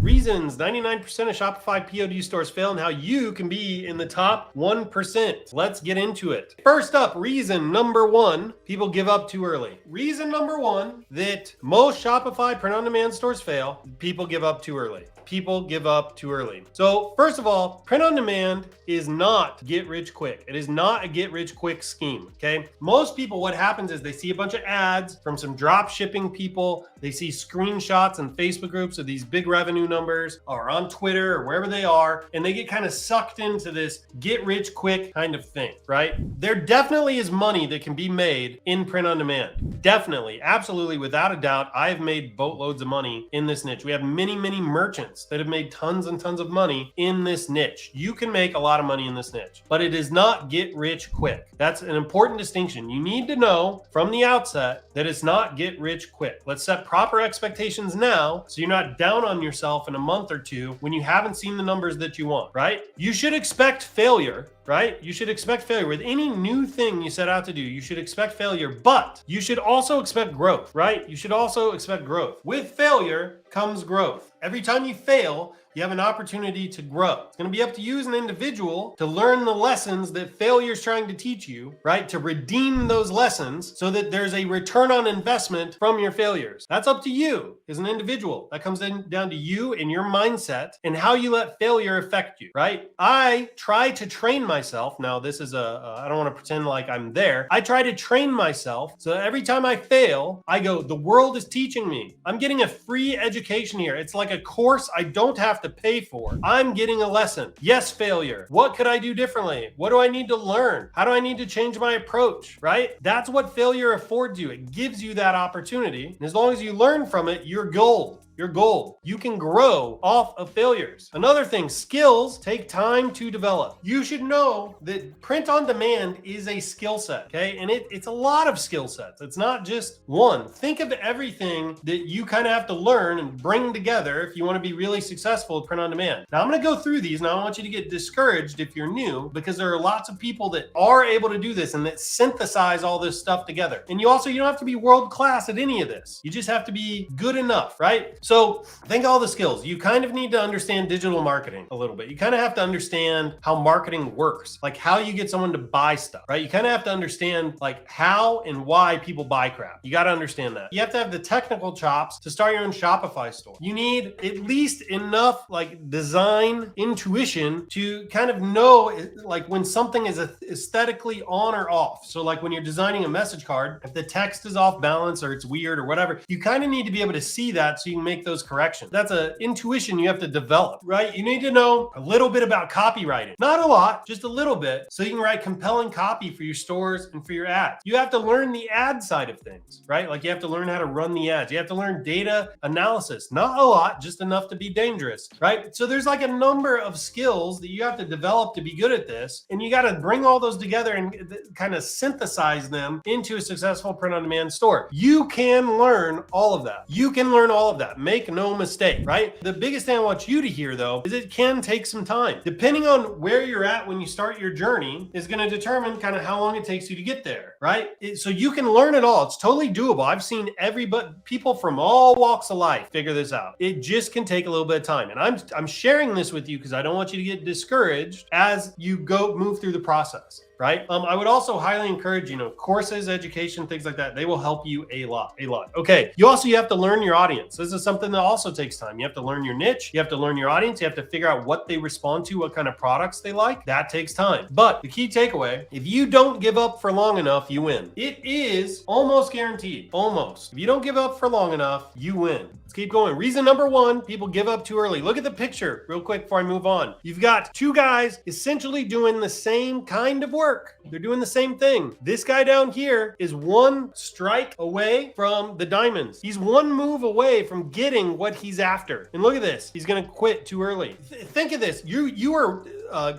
Reasons 99% of Shopify POD stores fail and how you can be in the top 1%. Let's get into it. First up, reason number one, people give up too early. Reason number one that most Shopify print-on-demand stores fail, people give up too early. People give up too early. So first of all, print on demand is not get rich quick. It is not a get rich quick scheme, okay? Most people, what happens is they see a bunch of ads from some drop shipping people. They see screenshots in Facebook groups of these big revenue numbers or on Twitter or wherever they are, and they get kind of sucked into this get rich quick kind of thing, right? There definitely is money that can be made in print on demand. Definitely, absolutely, without a doubt. I've made boatloads of money in this niche. We have many, many merchants that have made tons and tons of money in this niche. You can make a lot of money in this niche, but it is not get rich quick. That's an important distinction. You need to know from the outset that it's not get rich quick. Let's set proper expectations now so you're not down on yourself in a month or two when you haven't seen the numbers that you want, right? You should expect failure, right? You should expect failure with any new thing you set out to do. You should expect failure, but you should also expect growth, right? You should also expect growth. With failure comes growth. Every time you fail, you have an opportunity to grow. It's going to be up to you as an individual to learn the lessons that failure is trying to teach you, right? To redeem those lessons so that there's a return on investment from your failures. That's up to you as an individual. That comes down to you and your mindset and how you let failure affect you, right? I try to train myself. Now, this is I don't want to pretend like I'm there. I try to train myself so that every time I fail, I go, the world is teaching me. I'm getting a free education here. It's like a course I don't have to pay for. I'm getting a lesson. Yes, failure. What could I do differently? What do I need to learn? How do I need to change my approach, right? That's what failure affords you. It gives you that opportunity. And as long as you learn from it, you're gold. Your goal. You can grow off of failures. Another thing, skills take time to develop. You should know that print on demand is a skill set, okay? And it's a lot of skill sets. It's not just one. Think of everything that you kind of have to learn and bring together if you want to be really successful at print on demand. Now I'm going to go through these and I don't want you to get discouraged if you're new because there are lots of people that are able to do this and that synthesize all this stuff together. And you don't have to be world class at any of this. You just have to be good enough, right? So think of all the skills. You kind of need to understand digital marketing a little bit. You kind of have to understand how marketing works, like how you get someone to buy stuff, right? You kind of have to understand like how and why people buy crap. You got to understand that. You have to have the technical chops to start your own Shopify store. You need at least enough like design intuition to kind of know like when something is aesthetically on or off. So like when you're designing a message card, if the text is off balance or it's weird or whatever, you kind of need to be able to see that so you can make those corrections. That's an intuition you have to develop, right? You need to know a little bit about copywriting. Not a lot, just a little bit, so you can write compelling copy for your stores and for your ads. You have to learn the ad side of things, right? Like you have to learn how to run the ads. You have to learn data analysis. Not a lot, just enough to be dangerous, right? So there's like a number of skills that you have to develop to be good at this, and you got to bring all those together and kind of synthesize them into a successful print-on-demand store. You can learn all of that. You can learn all of that. Make no mistake, right? The biggest thing I want you to hear though, is it can take some time. Depending on where you're at when you start your journey is going to determine kind of how long it takes you to get there, right? So you can learn it all. It's totally doable. I've seen people from all walks of life figure this out. It just can take a little bit of time. And I'm sharing this with you because I don't want you to get discouraged as you move through the process. Right? I would also highly encourage, courses, education, things like that. They will help you a lot. Okay. You have to learn your audience. This is something that also takes time. You have to learn your niche. You have to learn your audience. You have to figure out what they respond to, what kind of products they like. That takes time. But the key takeaway, if you don't give up for long enough, you win. It is almost guaranteed. Almost. If you don't give up for long enough, you win. Let's keep going. Reason number one, people give up too early. Look at the picture real quick before I move on. You've got two guys essentially doing the same kind of work. They're doing the same thing. This guy down here is one strike away from the diamonds. He's one move away from getting what he's after. And look at this. He's going to quit too early. Think of this. You are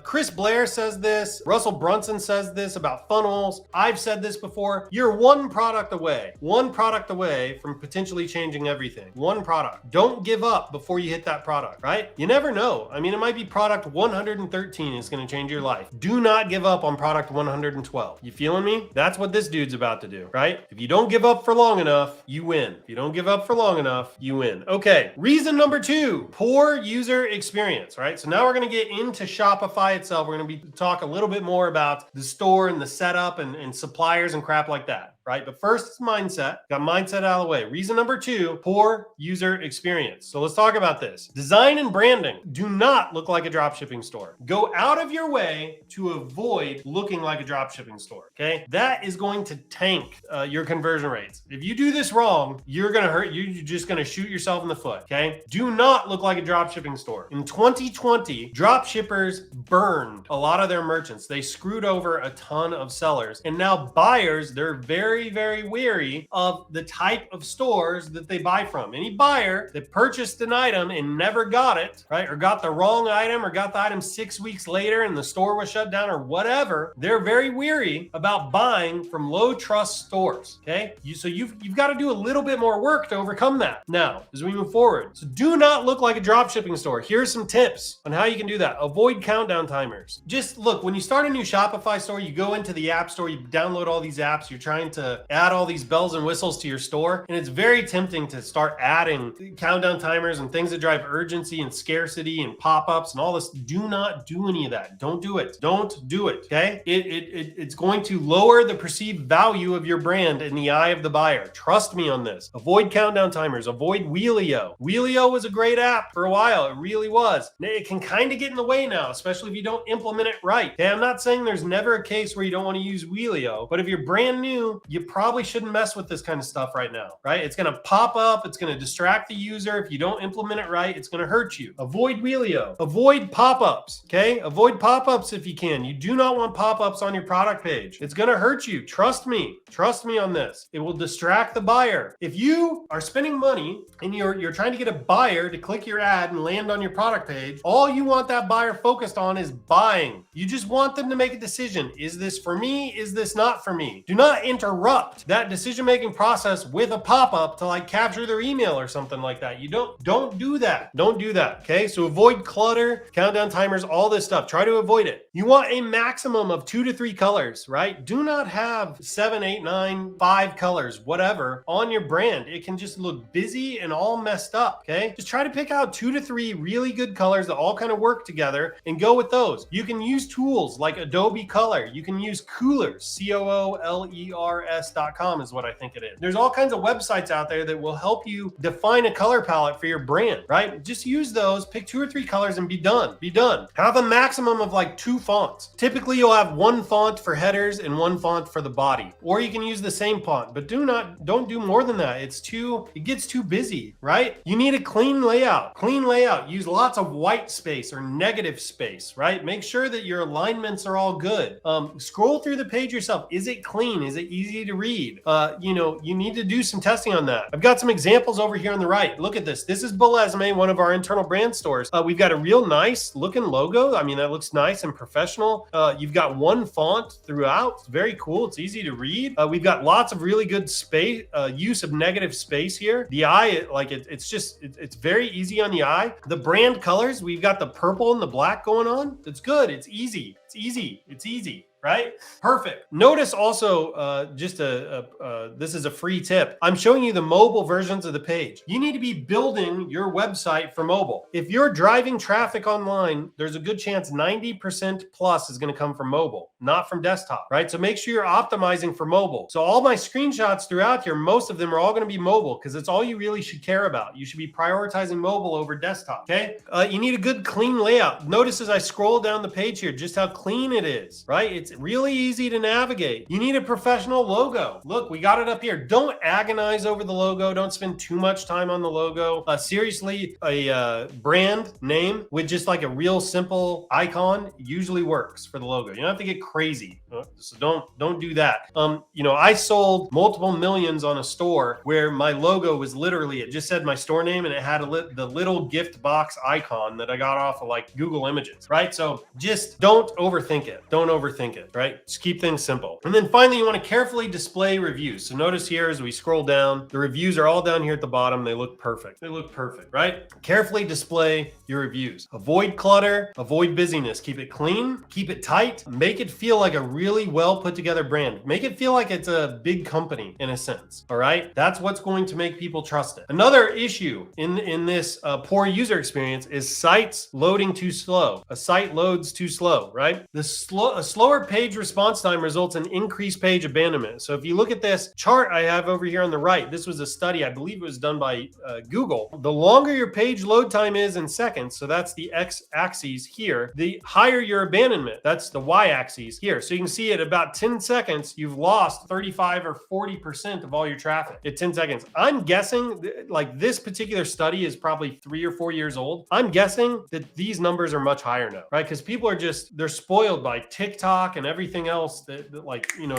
Chris Blair says this. Russell Brunson says this about funnels. I've said this before. You're one product away from potentially changing everything. One product. Don't give up before you hit that product, right? You never know. I mean, it might be product 113 is going to change your life. Do not give up on product 112. You feeling me? That's what this dude's about to do, right? If you don't give up for long enough, you win. If you don't give up for long enough, you win. Okay, reason number 2, poor user experience, right? So now we're going to get into Shopify itself. We're going to talk a little bit more about the store and the setup and suppliers and crap like that. Right? But first, it's mindset. Got mindset out of the way. Reason number 2, poor user experience. So let's talk about this. Design and branding do not look like a dropshipping store. Go out of your way to avoid looking like a dropshipping store. Okay? That is going to tank your conversion rates. If you do this wrong, you're going to hurt. You're just going to shoot yourself in the foot. Okay? Do not look like a dropshipping store. In 2020, dropshippers burned a lot of their merchants. They screwed over a ton of sellers. And now buyers, they're very wary of the type of stores that they buy from. Any buyer that purchased an item and never got it, right, or got the wrong item or got the item 6 weeks later and the store was shut down or whatever, they're very weary about buying from low trust stores, okay? So you've got to do a little bit more work to overcome that. Now, as we move forward, so do not look like a dropshipping store. Here's some tips on how you can do that. Avoid countdown timers. Just look, when you start a new Shopify store, you go into the app store, you download all these apps, you're trying to add all these bells and whistles to your store. And it's very tempting to start adding countdown timers and things that drive urgency and scarcity and pop-ups and all this. Do not do any of that. Don't do it. Don't do it. Okay? It's going to lower the perceived value of your brand in the eye of the buyer. Trust me on this. Avoid countdown timers. Avoid Wheelio. Wheelio was a great app for a while. It really was. It can kind of get in the way now, especially if you don't implement it right. Okay? I'm not saying there's never a case where you don't want to use Wheelio, but if you're brand new, you probably shouldn't mess with this kind of stuff right now, right? It's going to pop up. It's going to distract the user. If you don't implement it right, it's going to hurt you. Avoid Wheelio. Avoid pop-ups, okay? Avoid pop-ups if you can. You do not want pop-ups on your product page. It's going to hurt you. Trust me. Trust me on this. It will distract the buyer. If you are spending money and you're trying to get a buyer to click your ad and land on your product page, all you want that buyer focused on is buying. You just want them to make a decision. Is this for me? Is this not for me? Do not interrupt that decision-making process with a pop-up to like capture their email or something like that. You don't do that. Don't do that. Okay. So avoid clutter, countdown timers, all this stuff. Try to avoid it. You want a maximum of 2 to 3 colors, right? Do not have 7, 8, 9, 5 colors, whatever, on your brand. It can just look busy and all messed up. Okay. Just try to pick out 2 to 3 really good colors that all kind of work together and go with those. You can use tools like Adobe Color. You can use Coolers, COOLERS.com is what I think it is. There's all kinds of websites out there that will help you define a color palette for your brand, right? Just use those, pick 2 or 3 colors and be done. Be done. Have a maximum of like 2 fonts. Typically you'll have 1 font for headers and 1 font for the body, or you can use the same font, but don't do more than that. It gets too busy, right? You need a clean layout. Use lots of white space or negative space, right? Make sure that your alignments are all good. Scroll through the page yourself. Is it clean? Is it easy to read? You need to do some testing on that. I've got some examples over here on the right. Look at this. This is Belesme, one of our internal brand stores. We've got a real nice looking logo. I mean, that looks nice and professional. You've got 1 font throughout. It's very cool. It's easy to read. We've got lots of really good space, use of negative space here. The eye, it's very easy on the eye. The brand colors, we've got the purple and the black going on. It's good. It's easy. It's easy. Right? Perfect. Notice also, this is a free tip. I'm showing you the mobile versions of the page. You need to be building your website for mobile. If you're driving traffic online, there's a good chance 90% plus is going to come from mobile, not from desktop, right? So make sure you're optimizing for mobile. So all my screenshots throughout here, most of them are all going to be mobile because it's all you really should care about. You should be prioritizing mobile over desktop, okay? You need a good clean layout. Notice as I scroll down the page here, just how clean it is, right? It's really easy to navigate. You need a professional logo. Look, we got it up here. Don't agonize over the logo. Don't spend too much time on the logo. Seriously, a brand name with just like a real simple icon usually works for the logo. You don't have to get crazy. So don't do that. I sold multiple millions on a store where my logo was literally, it just said my store name and it had the little gift box icon that I got off of like Google Images, right? So just don't overthink it. Don't overthink it, right? Just keep things simple. And then finally, you want to carefully display reviews. So notice here as we scroll down, the reviews are all down here at the bottom. They look perfect. They look perfect, right? Carefully display your reviews. Avoid clutter, avoid busyness. Keep it clean, keep it tight, make it feel like a really well put together brand. Make it feel like it's a big company in a sense, all right? That's what's going to make people trust it. Another issue in this poor user experience is sites loading too slow. A site loads too slow, right? A slower page response time results in increased page abandonment. So if you look at this chart I have over here on the right, this was a study, I believe it was done by Google. The longer your page load time is in seconds, so that's the x-axis here, the higher your abandonment. That's the y-axis here. So you can see at about 10 seconds, you've lost 35 or 40% of all your traffic at 10 seconds. I'm guessing like this particular study is probably 3 or 4 years old. I'm guessing that these numbers are much higher now, right? Because people are they're spoiled by TikTok and everything else that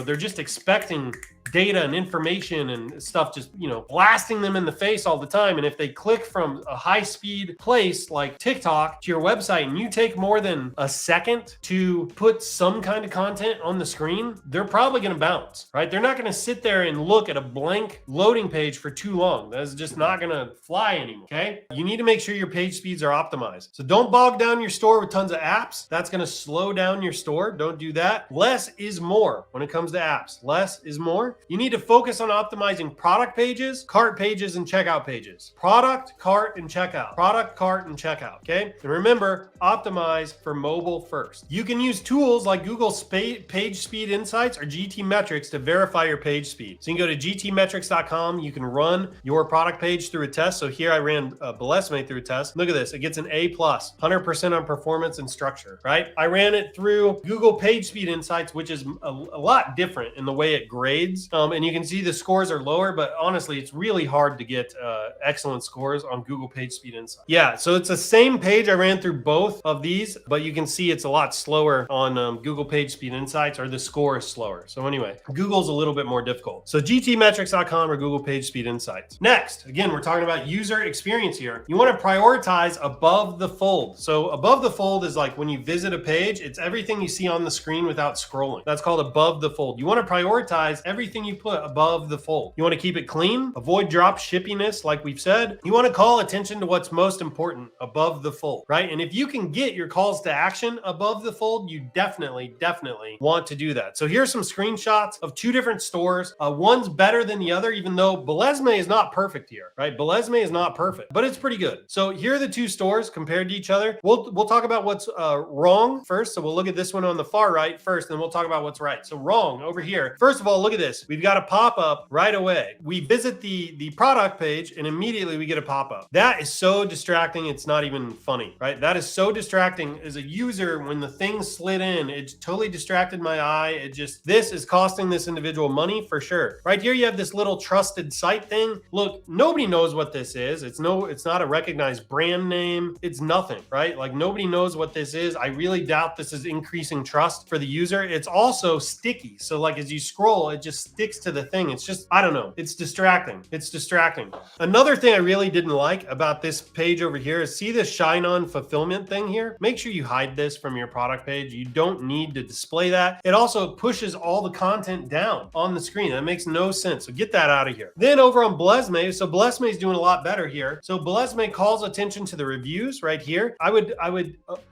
they're just expecting data and information and stuff just, blasting them in the face all the time. And if they click from a high speed place like TikTok to your website and you take more than a second to put some kind of content on the screen, they're probably going to bounce, right? They're not going to sit there and look at a blank loading page for too long. That's just not going to fly anymore, okay? You need to make sure your page speeds are optimized. So don't bog down your store with tons of apps. That's going to slow down your store. Don't do that. Less is more when it comes to apps. Less is more. You need to focus on optimizing product pages, cart pages, and checkout pages. Product, cart, and checkout. Product, cart, and checkout, okay? And remember, optimize for mobile first. You can use tools like Google's Page Speed Insights or GT Metrics to verify your page speed. So you can go to gtmetrics.com. You can run your product page through a test. So here I ran Belesme through a test. Look at this. It gets an A+, 100% on performance and structure, right? I ran it through Google Page Speed Insights, which is a lot different in the way it grades. And you can see the scores are lower, but honestly, it's really hard to get excellent scores on Google Page Speed Insights. Yeah, so it's the same page. I ran through both of these, but you can see it's a lot slower on Google Page Speed Insights, or the score is slower. So anyway, Google's a little bit more difficult. So gtmetrics.com or Google Page Speed Insights. Next, again, we're talking about user experience here. You want to prioritize above the fold. So above the fold is like when you visit a page, it's everything you see on the screen without scrolling. That's called above the fold. You want to prioritize everything you put above the fold. You want to keep it clean, avoid drop shippiness, like we've said. You want to call attention to what's most important above the fold, right? And if you can get your calls to action above the fold, you definitely want to do that. So here's some screenshots of two different stores. One's better than the other, even though Belesme is not perfect here, right? Belesme is not perfect, but it's pretty good. So here are the two stores compared to each other. We'll talk about what's wrong first. So we'll look at this one on the far right first, then we'll talk about what's right. So wrong over here. First of all, look at this. We've got a pop-up right away. We visit the product page and immediately we get a pop-up. That is so distracting. It's not even funny, right? That is so distracting as a user. When the thing slid in, it totally distracted my eye. This is costing this individual money for sure. Right here, you have this little trusted site thing. Look, nobody knows what this is. It's not a recognized brand name. It's nothing, right? Like nobody knows what this is. I really doubt this is increasing trust for the user. It's also sticky. So like as you scroll, it just sticks to the thing. It's just, I don't know. It's distracting. It's distracting. Another thing I really didn't like about this page over here is see this ShineOn fulfillment thing here? Make sure you hide this from your product page. You don't need to display that. It also pushes all the content down on the screen. That makes no sense. So get that out of here. Then over on Belesme, so Belesme is doing a lot better here. So Belesme calls attention to the reviews right here. I would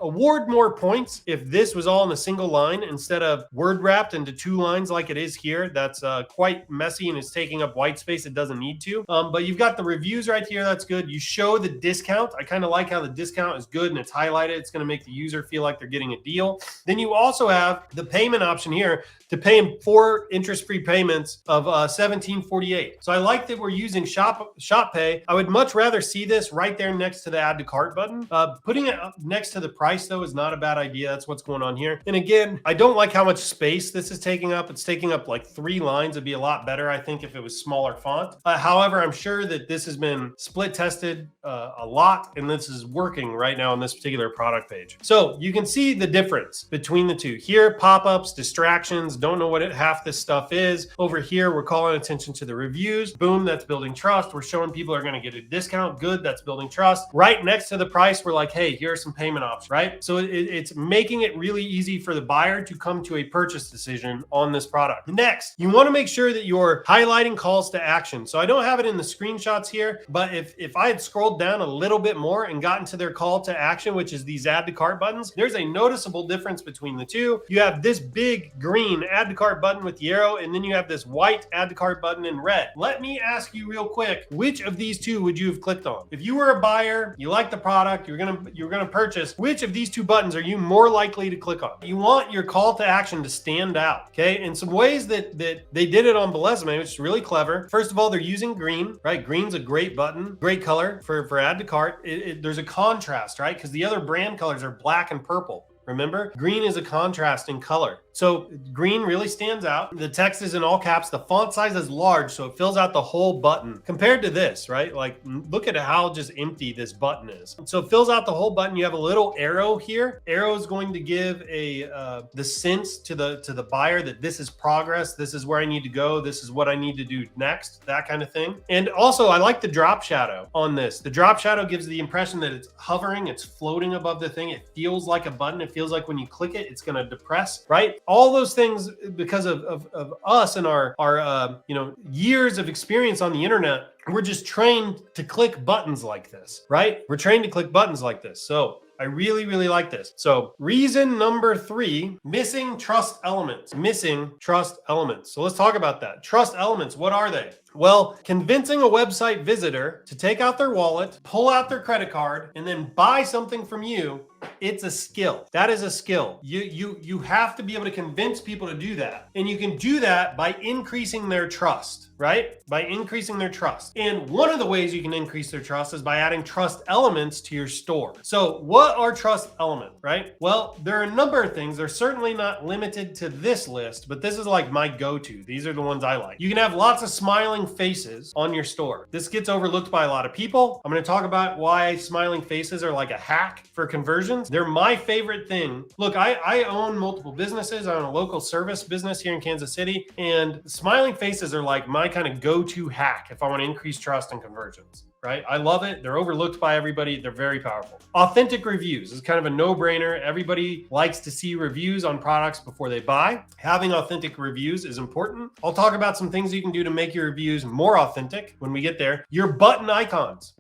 award more points if this was all in a single line instead of word wrapped into two lines like it is here. That's quite messy and is taking up white space it doesn't need to. But you've got the reviews right here. That's good. You show the discount. I kind of like how the discount is good and it's highlighted. It's going to make the user feel like they're getting a deal. Then you also have the payment option here to pay in 4 interest-free payments of $17.48. So I like that we're using Shop Pay. I would much rather see this right there next to the add to cart button. Putting it up next to the price though is not a bad idea. That's what's going on here. And again, I don't like how much space this is taking up. It's taking up like 3 lines lines would be a lot better, I think, if it was smaller font. However, I'm sure that this has been split tested a lot, and this is working right now on this particular product page. So you can see the difference between the two. Here, pop-ups, distractions, don't know what half this stuff is. Over here, we're calling attention to the reviews. Boom, that's building trust. We're showing people are going to get a discount. Good, that's building trust. Right next to the price, we're like, hey, here are some payment options, right? So it's making it really easy for the buyer to come to a purchase decision on this product. Next, you want to make sure that you're highlighting calls to action. So I don't have it in the screenshots here, but if I had scrolled down a little bit more and gotten to their call to action, which is these add to cart buttons, there's a noticeable difference between the two. You have this big green add to cart button with the arrow, and then you have this white add to cart button in red. Let me ask you real quick, which of these two would you have clicked on? If you were a buyer, you like the product, you're gonna purchase, which of these two buttons are you more likely to click on? You want your call to action to stand out, okay? And some ways that they did it on Belesme, which is really clever. First of all, they're using green, right? Green's a great button, great color for add to cart. There's a contrast, right? Because the other brand colors are black and purple. Remember, green is a contrast in color. So green really stands out. The text is in all caps. The font size is large, so it fills out the whole button. Compared to this, right? Like, look at how just empty this button is. So it fills out the whole button. You have a little arrow here. Arrow is going to give the sense to the buyer that this is progress. This is where I need to go. This is what I need to do next. That kind of thing. And also, I like the drop shadow on this. The drop shadow gives the impression that it's hovering. It's floating above the thing. It feels like a button. It feels like when you click it, it's going to depress, right? All those things because of us and our years of experience on the internet. We're just trained to click buttons like this, right? We're trained to click buttons like this. So I really, really like this. So reason number 3, missing trust elements. Missing trust elements. So let's talk about that. Trust elements, what are they? Well, convincing a website visitor to take out their wallet, pull out their credit card, and then buy something from you, it's a skill. That is a skill. You have to be able to convince people to do that. And you can do that by increasing their trust, right? By increasing their trust. And one of the ways you can increase their trust is by adding trust elements to your store. So what are trust elements, right? Well, there are a number of things. They're certainly not limited to this list, but this is like my go-to. These are the ones I like. You can have lots of smiling faces on your store. This gets overlooked by a lot of people. I'm going to talk about why smiling faces are like a hack for conversions. They're my favorite thing. Look, I own multiple businesses. I own a local service business here in Kansas City, and smiling faces are like my kind of go-to hack if I want to increase trust and conversions. Right? I love it. They're overlooked by everybody. They're very powerful. Authentic reviews is kind of a no-brainer. Everybody likes to see reviews on products before they buy. Having authentic reviews is important. I'll talk about some things you can do to make your reviews more authentic when we get there. Your button icons.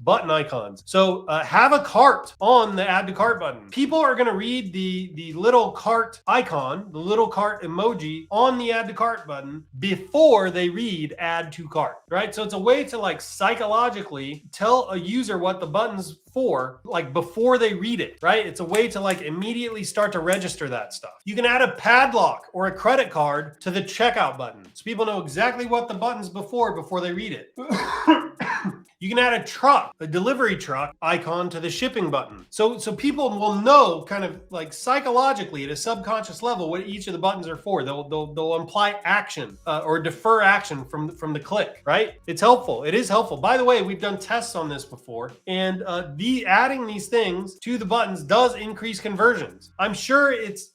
So have a cart on the add to cart button. People are going to read the little cart icon, the little cart emoji on the add to cart button before they read add to cart, right? So it's a way to like psychologically tell a user what the button's for, like before they read it, right? It's a way to like immediately start to register that stuff. You can add a padlock or a credit card to the checkout button so people know exactly what the button's before they read it. You can add a delivery truck icon to the shipping button. So people will know kind of like psychologically at a subconscious level what each of the buttons are for. They'll imply action or defer action from the click, right? It's helpful. It is helpful. By the way, we've done tests on this before, and adding these things to the buttons does increase conversions. I'm sure it's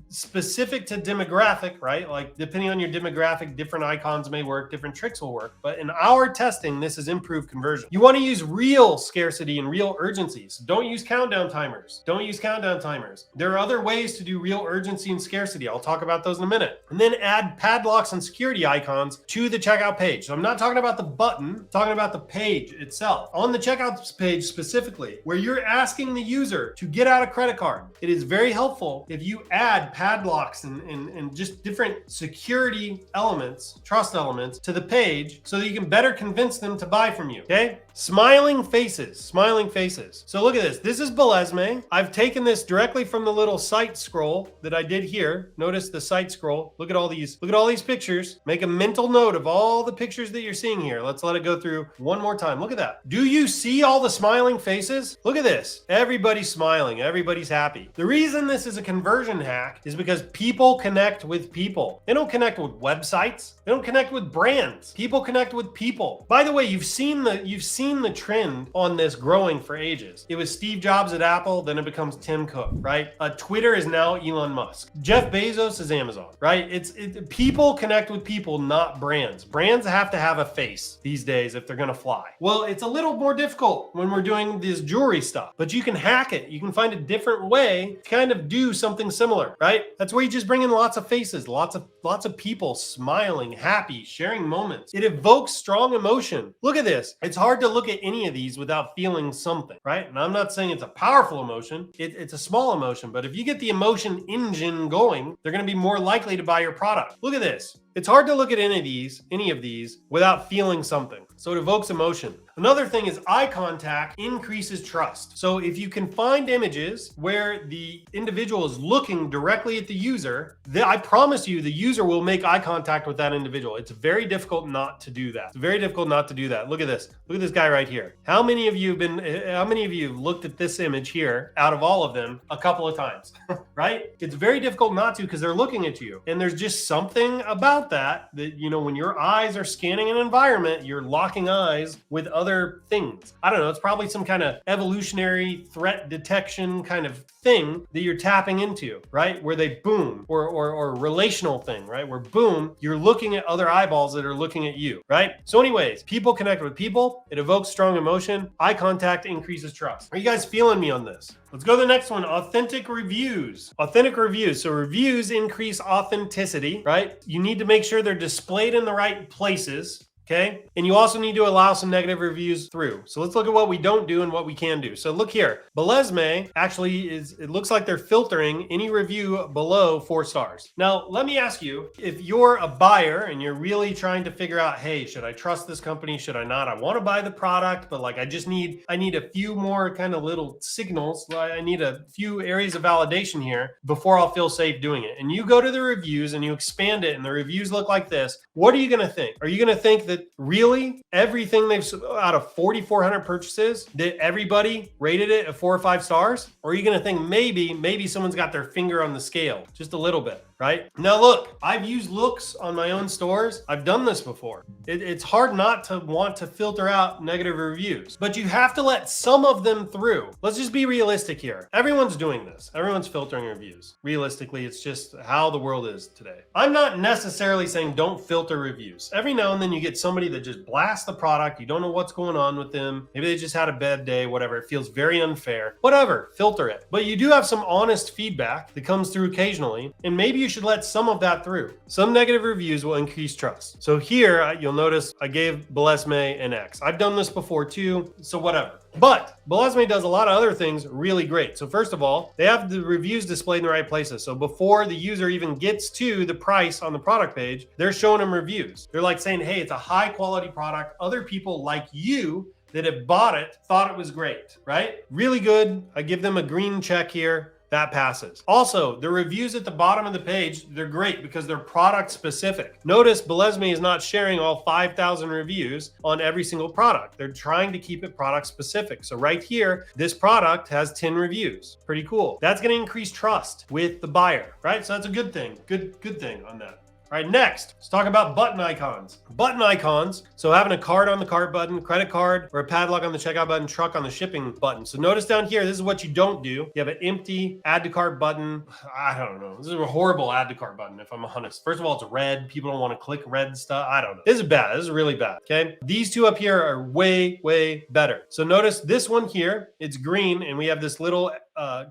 specific to demographic, right? Like depending on your demographic, different icons may work, different tricks will work. But in our testing, this has improved conversion. You want to use real scarcity and real urgencies. Don't use countdown timers. There are other ways to do real urgency and scarcity. I'll talk about those in a minute. And then add padlocks and security icons to the checkout page. So I'm not talking about the button, I'm talking about the page itself. On the checkout page specifically, where you're asking the user to get out a credit card, it is very helpful if you add padlocks and just different security elements, trust elements to the page so that you can better convince them to buy from you. Okay? Smiling faces, smiling faces. So look at this. This is Belesme. I've taken this directly from the little site scroll that I did here. Notice the site scroll. Look at all these pictures. Make a mental note of all the pictures that you're seeing here. Let's let it go through one more time. Look at that. Do you see all the smiling faces? Look at this. Everybody's smiling. Everybody's happy. The reason this is a conversion hack is because people connect with people. They don't connect with websites. They don't connect with brands. People connect with people. By the way, you've seen the trend on this growing for ages. It was Steve Jobs at Apple, then it becomes Tim Cook, right? Twitter is now Elon Musk. Jeff Bezos is Amazon, right? People connect with people, not brands. Brands have to have a face these days if they're gonna fly. Well, it's a little more difficult when we're doing this jewelry stuff, but you can hack it. You can find a different way to kind of do something similar, right? That's where you just bring in lots of faces, lots of people smiling, happy, sharing moments. It evokes strong emotion. Look at this. It's hard to look at any of these without feeling something, right? And I'm not saying it's a powerful emotion. It's a small emotion, but if you get the emotion engine going, they're going to be more likely to buy your product. Look at this. It's hard to look at any of these without feeling something. So it evokes emotion. Another thing is eye contact increases trust. So if you can find images where the individual is looking directly at the user, I promise you the user will make eye contact with that individual. It's very difficult not to do that. It's very difficult not to do that. Look at this. Look at this guy right here. How many of you have looked at this image here out of all of them a couple of times, right? It's very difficult not to because they're looking at you. And there's just something about that, when your eyes are scanning an environment, you're locking eyes with other things. I don't know. It's probably some kind of evolutionary threat detection kind of thing that you're tapping into, right? Where they boom, or relational thing, right? Where boom, you're looking at other eyeballs that are looking at you, right? So anyways, people connect with people. It evokes strong emotion. Eye contact increases trust. Are you guys feeling me on this? Let's go to the next one, authentic reviews. Authentic reviews. So reviews increase authenticity, right? You need to make sure they're displayed in the right places. Okay. And you also need to allow some negative reviews through. So let's look at what we don't do and what we can do. So look here. Belesme actually it looks like they're filtering any review below 4 stars. Now, let me ask you, if you're a buyer and you're really trying to figure out, hey, should I trust this company? Should I not? I want to buy the product, but I need a few more kind of little signals. I need a few areas of validation here before I'll feel safe doing it. And you go to the reviews and you expand it and the reviews look like this. What are you going to think? Are you going to think that really everything out of 4,400 purchases, that everybody rated it at 4 or 5 stars? Or are you going to think maybe someone's got their finger on the scale just a little bit? Right? Now look, I've used looks on my own stores. I've done this before. It's hard not to want to filter out negative reviews, but you have to let some of them through. Let's just be realistic here. Everyone's doing this. Everyone's filtering reviews. Realistically, it's just how the world is today. I'm not necessarily saying don't filter reviews. Every now and then you get somebody that just blasts the product. You don't know what's going on with them. Maybe they just had a bad day, whatever. It feels very unfair. Whatever, filter it. But you do have some honest feedback that comes through occasionally, and maybe you should let some of that through. Some negative reviews will increase trust. So here you'll notice I gave Belesme an X. I've done this before too, so whatever. But Belesme does a lot of other things really great. So first of all, they have the reviews displayed in the right places. So before the user even gets to the price on the product page, they're showing them reviews. They're like saying, hey, it's a high quality product. Other people like you that have bought it thought it was great, right? Really good. I give them a green check here. That passes. Also, the reviews at the bottom of the page, they're great because they're product specific. Notice Belesme is not sharing all 5,000 reviews on every single product. They're trying to keep it product specific. So right here, this product has 10 reviews. Pretty cool. That's going to increase trust with the buyer, right? So that's a good thing. Good thing on that. All right, next, let's talk about button icons. Button icons, so having a card on the cart button, credit card, or a padlock on the checkout button, truck on the shipping button. So notice down here, this is what you don't do. You have an empty add to cart button. I don't know. This is a horrible add to cart button, if I'm honest. First of all, it's red. People don't want to click red stuff. I don't know. This is bad. This is really bad, okay? These two up here are way, way better. So notice this one here, it's green, and we have this little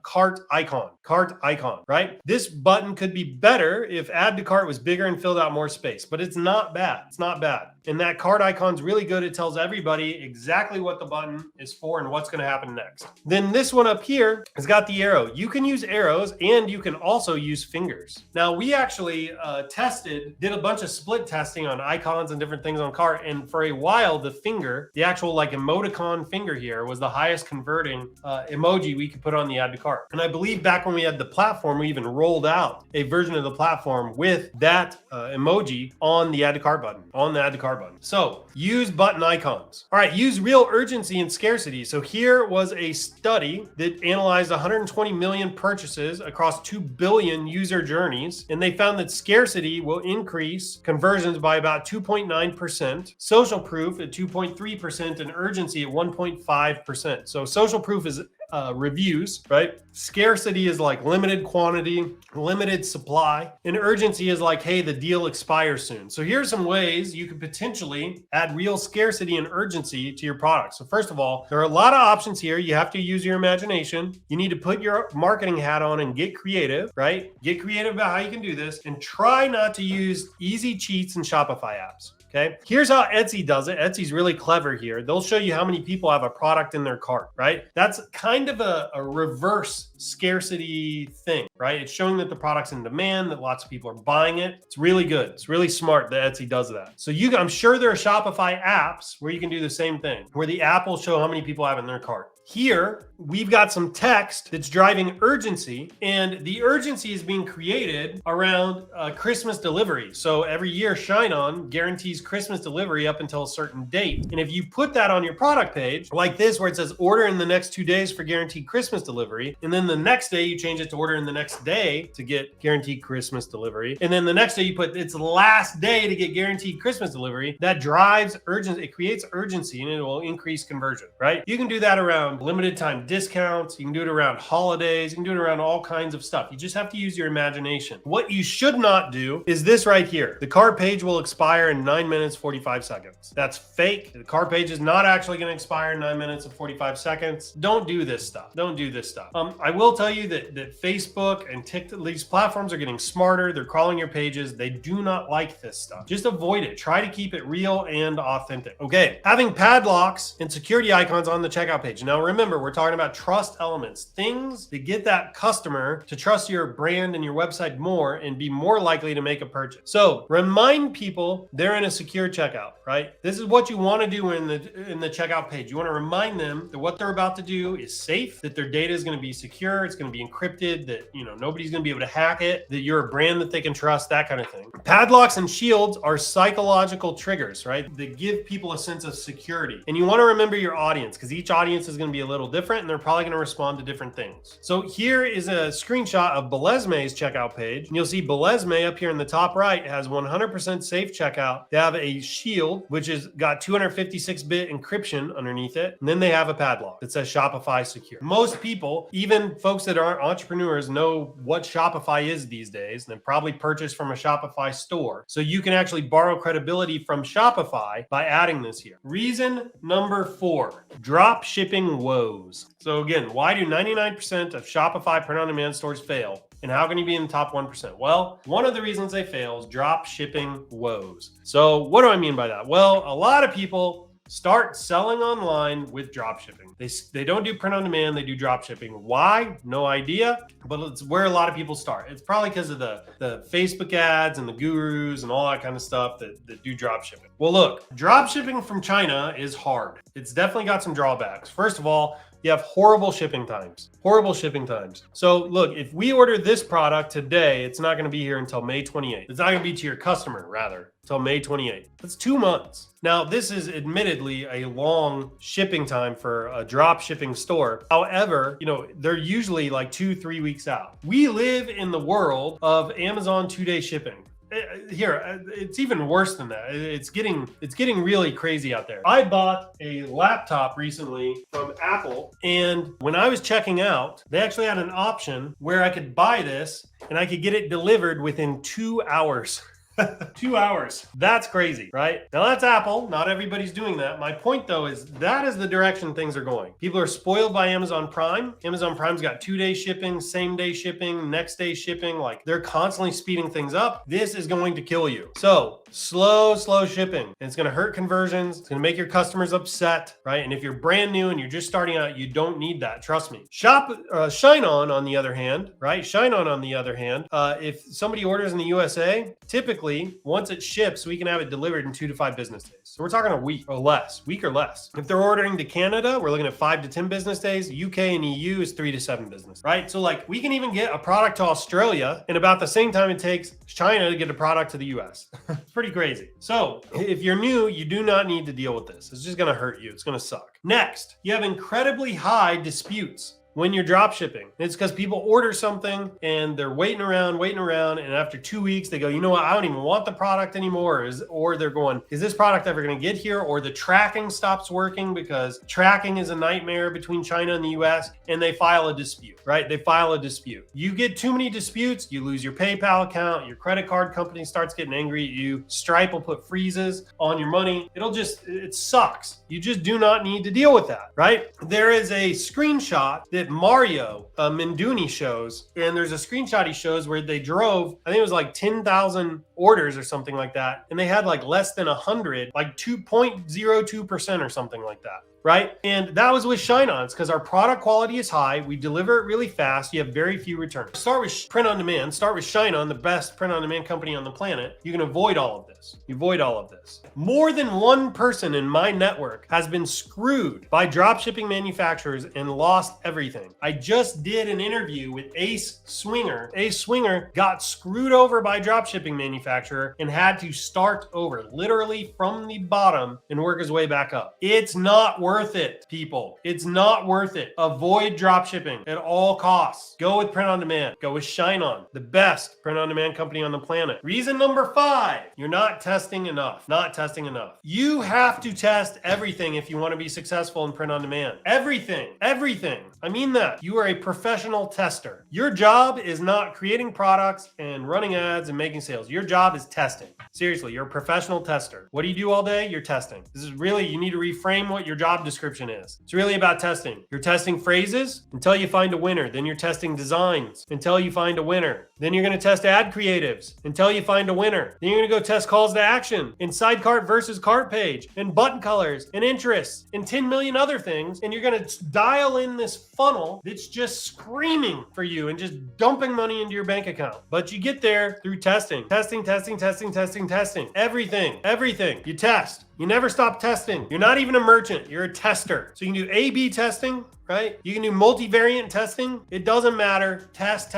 cart icon, right? This button could be better if add to cart was bigger and filled out more space, but it's not bad. It's not bad. And that card icon is really good. It tells everybody exactly what the button is for and what's going to happen next. Then this one up here has got the arrow. You can use arrows and you can also use fingers. Now we actually did a bunch of split testing on icons and different things on cart. And for a while, the finger, the actual like emoticon finger here was the highest converting emoji we could put on the add to cart. And I believe back when we had the platform, we even rolled out a version of the platform with that emoji on the add to cart button, So use button icons. All right, use real urgency and scarcity. So here was a study that analyzed 120 million purchases across 2 billion user journeys. And they found that scarcity will increase conversions by about 2.9%, social proof at 2.3%, and urgency at 1.5%. So social proof is reviews, right? Scarcity is like limited quantity, limited supply, and urgency is like, hey, the deal expires soon. So here's some ways you could potentially add real scarcity and urgency to your product. So first of all, there are a lot of options here. You have to use your imagination. You need to put your marketing hat on and get creative, right? Get creative about how you can do this, and try not to use easy cheats in Shopify apps. Okay, here's how Etsy does it. Etsy's really clever here. They'll show you how many people have a product in their cart, right? That's kind of a reverse scarcity thing, right? It's showing that the product's in demand, that lots of people are buying it. It's really good. It's really smart that Etsy does that. So I'm sure there are Shopify apps where you can do the same thing, where the app will show how many people have in their cart. Here, we've got some text that's driving urgency, and the urgency is being created around Christmas delivery. So every year, ShineOn guarantees Christmas delivery up until a certain date. And if you put that on your product page, like this, where it says order in the next 2 days for guaranteed Christmas delivery, and then the next day you change it to order in the next day to get guaranteed Christmas delivery, and then the next day you put it's the last day to get guaranteed Christmas delivery, that drives urgency. It creates urgency, and it will increase conversion, right? You can do that around limited time discounts. You can do it around holidays. You can do it around all kinds of stuff. You just have to use your imagination. What you should not do is this right here. The cart page will expire in 9 minutes, 45 seconds. That's fake. The cart page is not actually going to expire in 9 minutes and 45 seconds. Don't do this stuff. Don't do this stuff. I will tell you that Facebook and TikTok, these platforms are getting smarter. They're crawling your pages. They do not like this stuff. Just avoid it. Try to keep it real and authentic. Okay. Having padlocks and security icons on the checkout page. Now, remember, we're talking about trust elements, things that get that customer to trust your brand and your website more and be more likely to make a purchase. So remind people they're in a secure checkout, right? This is what you want to do in the checkout page. You want to remind them that what they're about to do is safe, that their data is going to be secure, it's going to be encrypted, that nobody's going to be able to hack it, that you're a brand that they can trust, that kind of thing. Padlocks and shields are psychological triggers, right? That give people a sense of security. And you want to remember your audience, because each audience is going to be a little different, and they're probably going to respond to different things. So here is a screenshot of Belesme's checkout page. And you'll see Belesme up here in the top right has 100% safe checkout. They have a shield, which has got 256-bit encryption underneath it. And then they have a padlock that says Shopify Secure. Most people, even folks that aren't entrepreneurs, know what Shopify is these days. And they probably purchase from a Shopify store. So you can actually borrow credibility from Shopify by adding this here. Reason number 4, drop shipping woes. So again, why do 99% of Shopify print-on-demand stores fail? And how can you be in the top 1%? Well, one of the reasons they fail is drop shipping woes. So what do I mean by that? Well, a lot of people start selling online with drop shipping. They don't do print on demand, they do drop shipping. Why? No idea, but it's where a lot of people start. It's probably because of the Facebook ads and the gurus and all that kind of stuff that do drop shipping. Well, look, drop shipping from China is hard. It's definitely got some drawbacks. First of all, you have horrible shipping times. So look, if we order this product today, it's not going to be here until May 28th. It's not going to be to your customer, rather, until May 28th. That's 2 months. Now, this is admittedly a long shipping time for a drop shipping store. However, they're usually like 2-3 weeks out. We live in the world of Amazon 2-day shipping. Here, it's even worse than that. It's getting really crazy out there. I bought a laptop recently from Apple, and when I was checking out, they actually had an option where I could buy this and I could get it delivered within 2 hours. 2 hours. That's crazy, right? Now that's Apple. Not everybody's doing that. My point though is that is the direction things are going. People are spoiled by Amazon Prime. Amazon Prime's got 2-day shipping, same day shipping, next day shipping. Like they're constantly speeding things up. This is going to kill you. So slow shipping. And it's going to hurt conversions. It's going to make your customers upset, right? And if you're brand new and you're just starting out, you don't need that. Trust me. ShineOn on the other hand, right? ShineOn on the other hand, if somebody orders in the USA, typically once it ships, we can have it delivered in 2 to 5 business days. So we're talking a week or less. If they're ordering to Canada, we're looking at 5 to 10 business days. UK and EU is 3 to 7 business, right? So like we can even get a product to Australia in about the same time it takes China to get a product to the US. It's pretty crazy. So if you're new, you do not need to deal with this. It's just going to hurt you. It's going to suck. Next, you have incredibly high disputes when you're drop shipping. It's because people order something and they're waiting around, and after 2 weeks they go, you know what, I don't even want the product anymore. Or they're going, is this product ever going to get here? Or the tracking stops working because tracking is a nightmare between China and the US, and they file a dispute, right? They file a dispute. You get too many disputes, you lose your PayPal account, your credit card company starts getting angry at you, Stripe will put freezes on your money. It sucks. You just do not need to deal with that, right? There is a screenshot that Mario Menduni shows, and there's a screenshot he shows where they drove, I think it was like 10,000 orders or something like that, and they had like less than 100, like 2.02% or something like that. Right? And that was with ShineOn. It's because our product quality is high. We deliver it really fast. You have very few returns. Start with print on demand. Start with ShineOn, the best print on demand company on the planet. You can avoid all of this. More than one person in my network has been screwed by dropshipping manufacturers and lost everything. I just did an interview with Ace Swinger. Ace Swinger got screwed over by dropshipping manufacturer and had to start over, literally from the bottom, and work his way back up. It's not worth it, people. It's not worth it. Avoid dropshipping at all costs. Go with print on demand. Go with ShineOn, the best print on demand company on the planet. Reason number 5, you're not testing enough. You have to test everything if you want to be successful in print on demand. Everything. I mean that. You are a professional tester. Your job is not creating products and running ads and making sales. Your job is testing. Seriously, you're a professional tester. What do you do all day? You're testing. This is really, you need to reframe what your job description is. It's really about testing. You're testing phrases until you find a winner. Then you're testing designs until you find a winner. Then you're going to test ad creatives until you find a winner. Then you're going to go test calls to action and side cart versus cart page and button colors and interests and 10 million other things. And you're going to dial in this funnel that's just screaming for you and just dumping money into your bank account. But you get there through testing. Everything. You test. You never stop testing. You're not even a merchant. You're a tester. So you can do A/B testing, right? You can do multivariate testing. It doesn't matter. Test.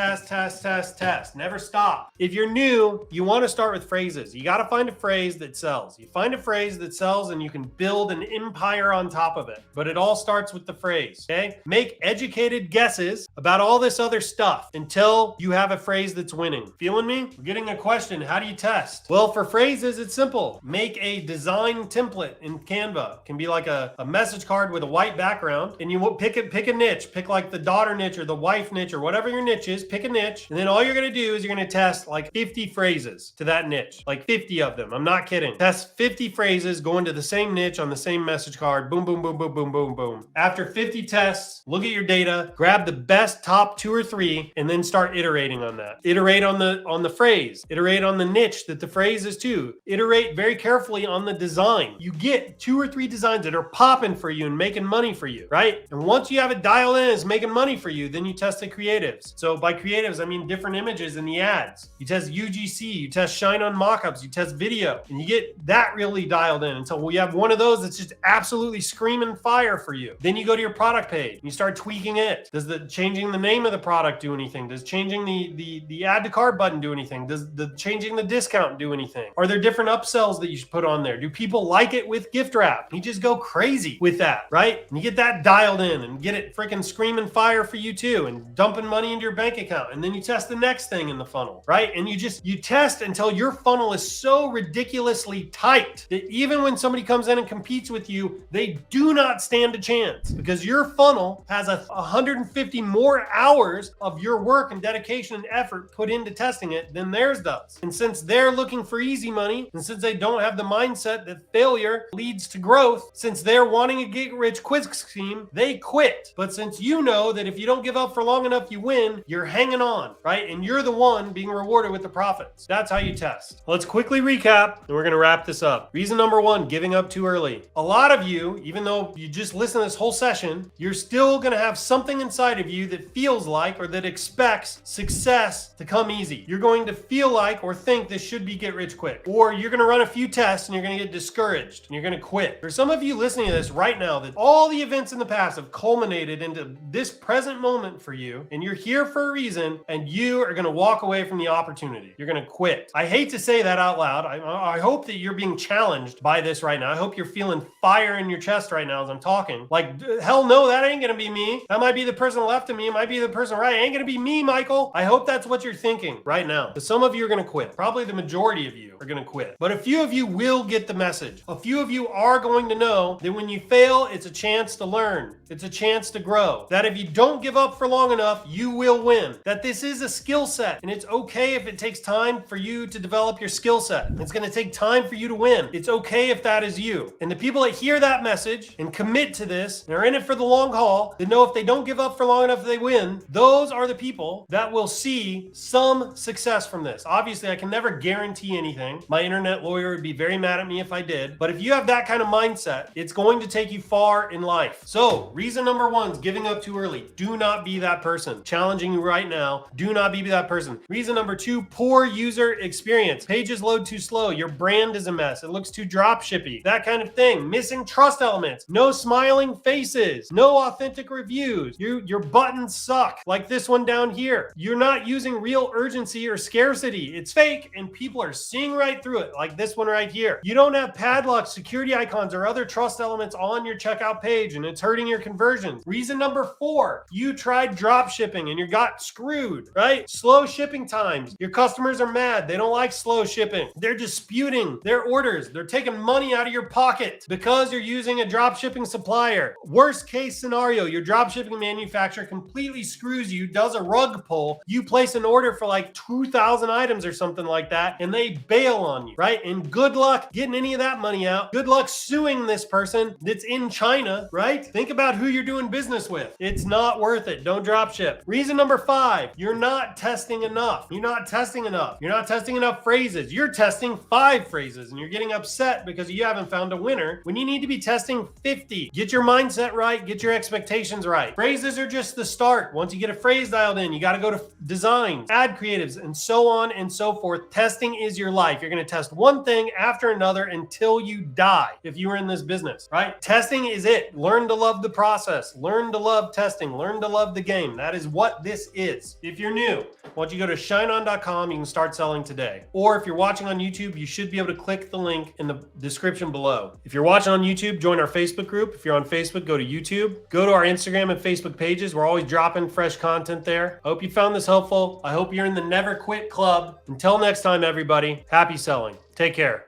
Never stop. If you're new, you want to start with phrases. You got to find a phrase that sells. You find a phrase that sells and you can build an empire on top of it. But it all starts with the phrase, okay? Make educated guesses about all this other stuff until you have a phrase that's winning. Feeling me? We're getting a question. How do you test? Well, for phrases, it's simple. Make a design template in Canva. It can be like a message card with a white background, and you pick a niche. Pick like the daughter niche or the wife niche or whatever your niche is. Pick a niche, and then all you're going to do is you're going to test like 50 phrases to that niche, like 50 of them. I'm not kidding. Test 50 phrases going to the same niche on the same message card. Boom, boom, boom, boom, boom, boom, boom. After 50 tests, look at your data, grab the best top 2 or 3, and then start iterating on that. Iterate on the phrase. Iterate on the niche that the phrase is to. Iterate very carefully on the design. You get 2 or 3 designs that are popping for you and making money for you, right? And once you have it dialed in, it's making money for you, then you test the creatives. So by creatives, I mean different images in the ads. You test UGC, you test ShineOn mockups, you test video, and you get that really dialed in until you have one of those that's just absolutely screaming fire for you. Then you go to your product page and you start tweaking it. Does changing the name of the product do anything? Does changing the add to cart button do anything? Does changing the discount do anything? Are there different upsells that you should put on there? Do people like it with gift wrap? You just go crazy with that, right? And you get that dialed in, and get it freaking screaming fire for you too, and dumping money into your bank account. And then you test the next thing in the funnel, right? And you test until your funnel is so ridiculously tight that even when somebody comes in and competes with you, they do not stand a chance, because your funnel has 150 more hours of your work and dedication and effort put into testing it than theirs does. And since they're looking for easy money, and since they don't have the mindset that failure leads to growth, since they're wanting a get rich quick scheme, they quit. But since you know that if you don't give up for long enough, you win, you're hanging on, right? And you're the one being rewarded with the profits. That's how you test. Let's quickly recap, and we're going to wrap this up. Reason number one, giving up too early. A lot of you, even though you just listen to this whole session, you're still going to have something inside of you that feels like, or that expects success to come easy. You're going to feel like or think this should be get rich quick. Or you're going to run a few tests and you're going to get discouraged and you're going to quit. For some of you listening to this right now, that all the events in the past have culminated into this present moment for you, and you're here for a reason, and you are going to walk away from the opportunity. You're going to quit. I hate to say that out loud. I hope that you're being challenged by this right now. I hope you're feeling fire in your chest right now as I'm talking. Like, hell no, that ain't going to be me. That might be the person left of me. It might be the person right. It ain't going to be me, Michael. I hope that's what you're thinking right now. Because some of you are going to quit. Probably the majority of you are going to quit. But a few of you will get the message. A few of you are going to know that when you fail, it's a chance to learn. It's a chance to grow. That if you don't give up for long enough, you will win. That this is a skill set, and it's okay if it takes time for you to develop your skill set. It's going to take time for you to win. It's okay if that is you. And the people that hear that message and commit to this and are in it for the long haul, that know if they don't give up for long enough, they win. Those are the people that will see some success from this. Obviously, I can never guarantee anything. My internet lawyer would be very mad at me if I did. But if you have that kind of mindset, it's going to take you far in life. So, reason number one is giving up too early. Do not be that person. Challenging you right now. Do not be that person. Reason number two, poor user experience. Pages load too slow. Your brand is a mess. It looks too dropshippy. That kind of thing. Missing trust elements. No smiling faces. No authentic reviews. Your buttons suck. Like this one down here. You're not using real urgency or scarcity. It's fake and people are seeing right through it. Like this one right here. You don't have padlocks, security icons, or other trust elements on your checkout page, and it's hurting your conversions. Reason number four, you tried drop shipping and you got screwed, right? Slow shipping times. Your customers are mad. They don't like slow shipping. They're disputing their orders. They're taking money out of your pocket because you're using a drop shipping supplier. Worst case scenario, your drop shipping manufacturer completely screws you, does a rug pull. You place an order for like 2,000 items or something like that, and they bail on you, right? And good luck getting any of that money out. Good luck suing this person that's in China, right? Think about who you're doing business with. It's not worth it. Don't drop ship. Reason number five, you're not testing enough. You're not testing enough. You're not testing enough phrases. You're testing 5 phrases and you're getting upset because you haven't found a winner when you need to be testing 50. Get your mindset right. Get your expectations right. Phrases are just the start. Once you get a phrase dialed in, you got to go to designs, ad creatives, and so on and so forth. Testing is your life. You're going to test one thing after another until you die if you were in this business, right? Testing is it. Learn to love the process. Learn to love testing. Learn to love the game. That is what this is. If you're new, once you go to ShineOn.com, you can start selling today. Or if you're watching on YouTube, you should be able to click the link in the description below. If you're watching on YouTube, join our Facebook group. If you're on Facebook, go to YouTube. Go to our Instagram and Facebook pages. We're always dropping fresh content there. I hope you found this helpful. I hope you're in the Never Quit Club. Until next time, everybody, happy selling. Take care.